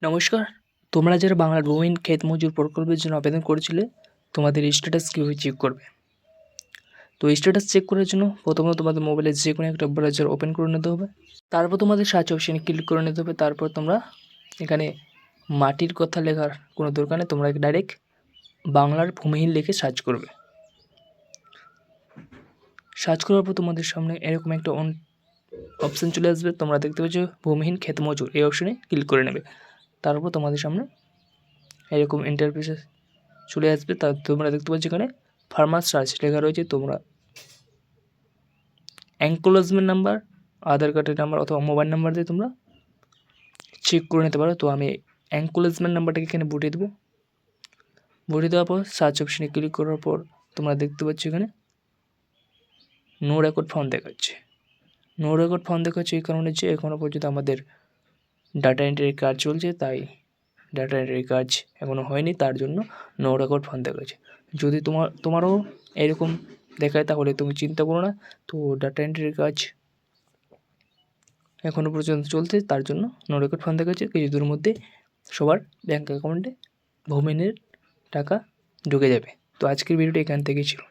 নমস্কার, তোমরা যারা বাংলা গ্রামীণ ক্ষেত মজুর প্রকল্পের জন্য আবেদন করেছিলে, তোমাদের স্ট্যাটাস কীভাবে চেক করবে? তো স্ট্যাটাস চেক করার জন্য প্রথমত তোমাদের মোবাইলে যে কোনো একটা ব্রাউজার ওপেন করে নিতে হবে। তারপর তোমাদের সার্চ অপশানে ক্লিক করে নিতে হবে। তারপর তোমরা এখানে মাটির কথা লেখার কোনো দরকার নেই, তোমরা ডাইরেক্ট বাংলার ভূমিহীন লিখে সার্চ করবে। সার্চ করার পর তোমাদের সামনে এরকম একটা অপশান চলে আসবে, তোমরা দেখতে পাচ্ছ ভূমিহীন ক্ষেত মজুর, এই অপশানে ক্লিক করে নেবে। তারপর তোমাদের সামনে এরকম ইন্টারফেস চলে আসবে। তা তোমরা দেখতে পাচ্ছ এখানে ফার্মার সার্চ লেখা রয়েছে। তোমরা অ্যাঙ্কোলজমেন্ট নাম্বার, আধার কার্ডের নাম্বার অথবা মোবাইল নাম্বার দিয়ে তোমরা চেক করে নিতে পারো। তো আমি অ্যাঙ্কোলজমেন্ট নাম্বারটাকে এখানে বসিয়ে দেবো। বসিয়ে দেওয়ার পর সার্চ অপশানে ক্লিক করার পর তোমরা দেখতে পাচ্ছ এখানে নো রেকর্ড ফাউন্ড দেখাচ্ছে। নো রেকর্ড ফাউন্ড দেখাচ্ছে এই কারণে যে এখনও পর্যন্ত আমাদের ডাটা এন্ট্রির কাজ চলছে, তাই ডাটা এন্ট্রির কাজ এখনও হয়নি, তার জন্য নো রেকর্ড ফাউন্ড দেখাচ্ছে। যদি তোমারও এরকম দেখায় তাহলে তুমি চিন্তা করো না। তো ডাটা এন্ট্রির কাজ এখনও পর্যন্ত চলছে, তার জন্য নো রেকর্ড ফান্ড দেখাচ্ছে। কিছু দূরের মধ্যে সবার ব্যাঙ্ক অ্যাকাউন্টে ভূমিহীনের টাকা ঢুকে যাবে। তো আজকের ভিডিওটা এখান থেকেই ছিল।